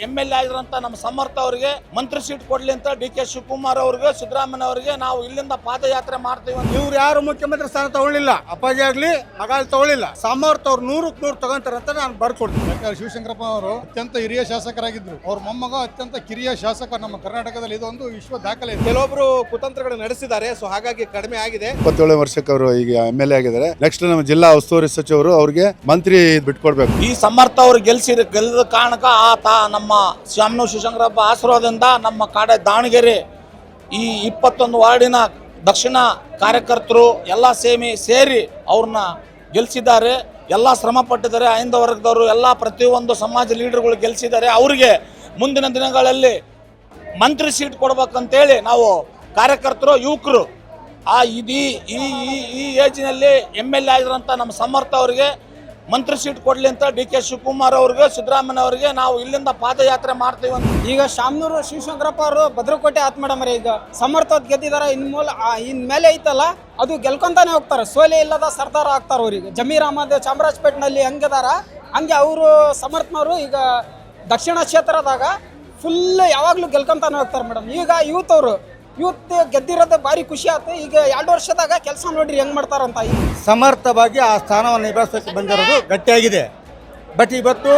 MLA ಆಗಿರೋಂಥ ನಮ್ಮ ಸಮರ್ಥ ಅವರಿಗೆ ಮಂತ್ರಿ ಸೀಟ್ ಕೊಡ್ಲಿ ಅಂತ DK ಶಿವಕುಮಾರ್ ಅವರಿಗೆ ಸಿದ್ದರಾಮಯ್ಯ ಅವರಿಗೆ ನಾವು ಇಲ್ಲಿಂದ ಪಾದಯಾತ್ರೆ ಮಾಡ್ತೀವಿ. ಇವ್ರು ಯಾರು ಮುಖ್ಯಮಂತ್ರಿ ಸ್ಥಾನ ತಗೊಳ್ಳಿಲ್ಲ, ಅಪ್ಪಾಜಿ ಆಗ್ಲಿ ಮಗ ತಗೊಳ್ಳಿಲ್ಲ. ಸಮರ್ಥ ಅವ್ರು 100ಕ್ಕೆ 100 ತಗೊಂತಾರಂತ ನಾನು ಬರ್ಕೊಡ್ತೀನಿ. ಶಿವಶಂಕರಪ್ಪ ಅವರು ಅತ್ಯಂತ ಹಿರಿಯ ಶಾಸಕರಾಗಿದ್ರು. ಅವ್ರ ಮೊಮ್ಮಗ ಅತ್ಯಂತ ಕಿರಿಯ ಶಾಸಕ ನಮ್ಮ ಕರ್ನಾಟಕದಲ್ಲಿ. ಇದೊಂದು ವಿಶ್ವ ದಾಖಲೆ. ಕೆಲವೊಬ್ರು ಕುತಂತ್ರಗಳು ನಡೆಸಿದ್ದಾರೆ, ಸೊ ಹಾಗಾಗಿ ಕಡಿಮೆ ಆಗಿದೆ. 27 ವರ್ಷಕ್ಕೆ ಅವರು ಈಗ MLA ಆಗಿದ್ದಾರೆ. ನೆಕ್ಸ್ಟ್ ನಮ್ಮ ಜಿಲ್ಲಾ ಉಸ್ತುವಾರಿ ಸಚಿವರು ಅವ್ರಿಗೆ ಮಂತ್ರಿ ಬಿಟ್ಕೊಡ್ಬೇಕು. ಈ ಸಮರ್ಥ ಅವರು ಗೆಲ್ಲದ ಕಾರಣಕ್ಕ ಆತ ನಮ್ಮ ಶಾಮನೂರು ಶಿವಶಂಕರಪ್ಪ ಆಶೀರ್ವಾದದಿಂದ ನಮ್ಮ ಕಾಡೆ ದಾವಣಗೆರೆ ಈ 21 ವಾರ್ಡಿನ ದಕ್ಷಿಣ ಕಾರ್ಯಕರ್ತರು ಎಲ್ಲ ಸೇರಿ ಅವ್ರನ್ನ ಗೆಲ್ಲಿಸಿದ್ದಾರೆ. ಎಲ್ಲ ಶ್ರಮ ಪಟ್ಟಿದ್ದಾರೆ. ಐಂದ ವರ್ಗದವರು ಎಲ್ಲ ಪ್ರತಿಯೊಂದು ಸಮಾಜ ಲೀಡರ್ಗಳು ಗೆಲ್ಲಿಸಿದ್ದಾರೆ. ಅವರಿಗೆ ಮುಂದಿನ ದಿನಗಳಲ್ಲಿ ಮಂತ್ರಿ ಸೀಟ್ ಕೊಡ್ಬೇಕಂತೇಳಿ ನಾವು ಕಾರ್ಯಕರ್ತರು ಯುವಕರು ಈ ಏಜಿನಲ್ಲಿ MLA ಆಗಿರೋಂಥ ನಮ್ಮ ಸಮರ್ಥ ಅವರಿಗೆ ಮಂತ್ರಿ ಸೀಟ್ ಕೊಡ್ಲಿ ಅಂತ DK ಶಿವಕುಮಾರ್ ಅವ್ರಿಗೆ ಸಿದ್ದರಾಮಯ್ಯ ಅವರಿಗೆ ನಾವು ಇಲ್ಲಿಂದ ಪಾದಯಾತ್ರೆ ಮಾಡ್ತೀವಿ. ಈಗ ಶಾಮನೂರು ಶಿವಶಂಕರಪ್ಪ ಅವರು ಭದ್ರಕೋಟೆ ಆತ್ ಮೇಡಮ್ ಈಗ ಸಮರ್ಥ ಗೆದ್ದಿದ್ದಾರೆ. ಇನ್ಮೇಲೆ ಐತಲ್ಲ ಅದು ಗೆಲ್ಕೊಂತಾನೆ ಹೋಗ್ತಾರೆ. ಸೋಲೆ ಇಲ್ಲದ ಸರ್ದಾರ ಆಗ್ತಾರೆ. ಅವ್ರಿಗೆ ಜಮೀರ್ ಅಹಮದ್ ಚಾಮರಾಜಪೇಟೆನಲ್ಲಿ ಹೆಂಗಿದಾರ ಹಂಗೆ ಅವರು ಸಮರ್ಥನವರು ಈಗ ದಕ್ಷಿಣ ಕ್ಷೇತ್ರದಾಗ ಫುಲ್ ಯಾವಾಗಲೂ ಗೆಲ್ಕೊಂತಾನೆ ಹೋಗ್ತಾರೆ ಮೇಡಮ್. ಈಗ ಯೂತ್ ಗೆದ್ದಿರೋದು ಭಾರಿ ಖುಷಿ ಆಯ್ತು. ಈಗ 2 ವರ್ಷದಾಗ ಕೆಲಸ ನೋಡ್ರಿ ಹೆಂಗ್ ಮಾಡ್ತಾರಂತ. ಸಮರ್ಥವಾಗಿ ಆ ಸ್ಥಾನವನ್ನು ನಿಭಾಯಿಸೋಕೆ ಬಂದಿರೋದು ಗಟ್ಟಿಯಾಗಿದೆ. ಬಟ್ ಇವತ್ತು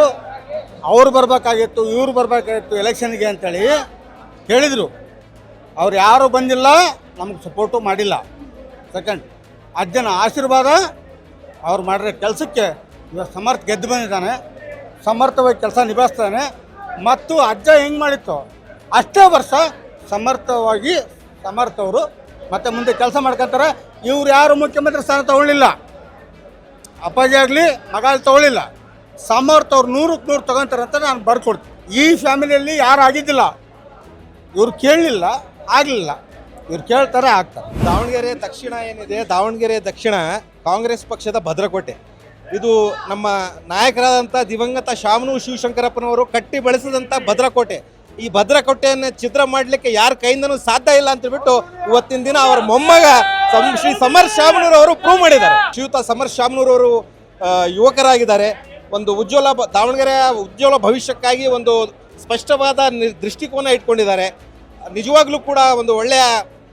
ಅವ್ರು ಬರಬೇಕಾಗಿತ್ತು, ಇವ್ರು ಬರಬೇಕಾಗಿತ್ತು ಎಲೆಕ್ಷನ್ಗೆ ಅಂತೇಳಿ ಹೇಳಿದರು. ಅವ್ರು ಯಾರು ಬಂದಿಲ್ಲ, ನಮಗೆ ಸಪೋರ್ಟು ಮಾಡಿಲ್ಲ. ಸೆಕೆಂಡ್, ಅಜ್ಜನ ಆಶೀರ್ವಾದ ಅವ್ರು ಮಾಡಿರೋ ಕೆಲಸಕ್ಕೆ ಇವತ್ತು ಸಮರ್ಥ ಗೆದ್ದು ಬಂದಿದ್ದಾನೆ. ಸಮರ್ಥವಾಗಿ ಕೆಲಸ ನಿಭಾಯಿಸ್ತಾನೆ. ಮತ್ತು ಅಜ್ಜ ಹೆಂಗೆ ಮಾಡಿತ್ತು ಅಷ್ಟೇ ವರ್ಷ ಸಮರ್ಥವಾಗಿ ಸಮರ್ಥವರು ಮತ್ತೆ ಮುಂದೆ ಕೆಲಸ ಮಾಡ್ಕೊತಾರೆ. ಇವ್ರು ಯಾರು ಮುಖ್ಯಮಂತ್ರಿ ಸ್ಥಾನ ತಗೊಳ್ಳಿಲ್ಲ, ಅಪ್ಪಾಜಿ ಆಗಲಿ ಮಗ ತಗೊಳ್ಳಿಲ್ಲ. ಸಮರ್ಥ ಅವ್ರು 100ಕ್ಕೆ 100 ತಗೊಂತಾರಂತ ನಾನು ಬರ್ಕೊಡ್ತೀನಿ. ಈ ಫ್ಯಾಮಿಲಿಯಲ್ಲಿ ಯಾರು ಆಗಿದ್ದಿಲ್ಲ, ಇವ್ರು ಕೇಳಲಿಲ್ಲ, ಆಗಲಿಲ್ಲ. ಇವ್ರು ಕೇಳ್ತಾರೆ, ಆಗ್ತಾರೆ. ದಾವಣಗೆರೆ ದಕ್ಷಿಣ ಏನಿದೆ, ದಾವಣಗೆರೆ ದಕ್ಷಿಣ ಕಾಂಗ್ರೆಸ್ ಪಕ್ಷದ ಭದ್ರಕೋಟೆ. ಇದು ನಮ್ಮ ನಾಯಕರಾದಂಥ ದಿವಂಗತ ಶಾಮನೂರು ಶಿವಶಂಕರಪ್ಪನವರು ಕಟ್ಟಿ ಬೆಳೆಸಿದಂಥ ಭದ್ರಕೋಟೆ. ಈ ಭದ್ರಕೋಟೆಯನ್ನು ಚಿತ್ರ ಮಾಡಲಿಕ್ಕೆ ಯಾರ ಕೈಯಿಂದನೂ ಸಾಧ್ಯ ಇಲ್ಲ ಅಂತ ಹೇಳ್ಬಿಟ್ಟು ಇವತ್ತಿನ ದಿನ ಅವರ ಮೊಮ್ಮಗ ಶ್ರೀ ಸಮರ್ ಶಾಮನೂರ್ ಅವರು ಪ್ರೂವ್ ಮಾಡಿದ್ದಾರೆ. ಶ್ರೀಯುತ ಸಮರ್ ಶಾಮನೂರ್ ಅವರು ಯುವಕರಾಗಿದ್ದಾರೆ. ಒಂದು ದಾವಣಗೆರೆಯ ಉಜ್ವಲ ಭವಿಷ್ಯಕ್ಕಾಗಿ ಒಂದು ಸ್ಪಷ್ಟವಾದ ದೃಷ್ಟಿಕೋನ ಇಟ್ಕೊಂಡಿದ್ದಾರೆ. ನಿಜವಾಗ್ಲೂ ಕೂಡ ಒಂದು ಒಳ್ಳೆಯ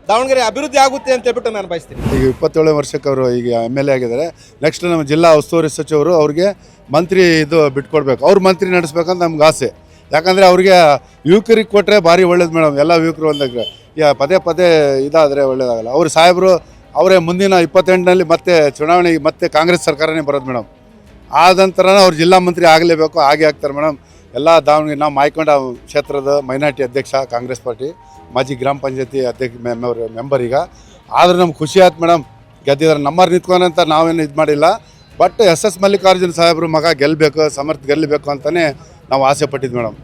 ದಾವಣಗೆರೆ ಅಭಿವೃದ್ಧಿ ಆಗುತ್ತೆ ಅಂತ ಹೇಳ್ಬಿಟ್ಟು ನಾನು ಬಯಸ್ತೀನಿ. ಈಗ 27 ವರ್ಷಕ್ಕೆ ಅವರು ಈಗ MLA ಆಗಿದ್ದಾರೆ. ನೆಕ್ಸ್ಟ್ ನಮ್ಮ ಜಿಲ್ಲಾ ಉಸ್ತುವಾರಿ ಸಚಿವರು ಅವ್ರಿಗೆ ಮಂತ್ರಿ ಬಿಟ್ಕೊಡ್ಬೇಕು. ಅವ್ರು ಮಂತ್ರಿ ನಡೆಸ್ಬೇಕಂತ ನಮ್ಗೆ ಆಸೆ. ಯಾಕಂದರೆ ಅವ್ರಿಗೆ ಯುವಕರಿಗೆ ಕೊಟ್ಟರೆ ಭಾರಿ ಒಳ್ಳೇದು ಮೇಡಮ್. ಎಲ್ಲ ಯುವಕರು ಒಂದಾಗ್ರೆ ಪದೇ ಇದಾದರೆ ಒಳ್ಳೇದಾಗಲ್ಲ. ಅವ್ರು ಸಾಹೇಬರು ಅವರೇ ಮುಂದಿನ 28ನಲ್ಲಿ ಮತ್ತೆ ಚುನಾವಣೆಗೆ ಮತ್ತೆ ಕಾಂಗ್ರೆಸ್ ಸರ್ಕಾರನೇ ಬರೋದು ಮೇಡಮ್. ಆದ ನಂತರ ಅವ್ರು ಜಿಲ್ಲಾ ಮಂತ್ರಿ ಆಗಲೇಬೇಕು, ಹಾಗೆ ಆಗ್ತಾರೆ ಮೇಡಮ್. ಎಲ್ಲ ದಾವಣಗೆರೆ ನಾವು ಮಾಯ್ಕೊಂಡ ಕ್ಷೇತ್ರದ ಮೈನಾರಿಟಿ ಅಧ್ಯಕ್ಷ ಕಾಂಗ್ರೆಸ್ ಪಾರ್ಟಿ, ಮಾಜಿ ಗ್ರಾಮ ಪಂಚಾಯತಿ ಮೆಂಬರ್. ಈಗ ಆದ್ರೆ ನಮ್ಗೆ ಖುಷಿ ಆಯ್ತು ಮೇಡಮ್, ಗೆದ್ದಿದ್ದಾರೆ. ನಮ್ಮವ್ರು ನಿಂತ್ಕೊಂಡಂತ ನಾವೇನು ಇದು ಮಾಡಿಲ್ಲ. ಬಟ್ SS ಮಲ್ಲಿಕಾರ್ಜುನ್ ಸಾಹೇಬರು ಮಗ ಗೆಲ್ಲಬೇಕು, ಸಮರ್ಥ ಗೆಲ್ಲಬೇಕು ಅಂತಲೇ ನಾವು ಆಸೆ ಪಟ್ಟಿದ್ದು ಮೇಡಮ್.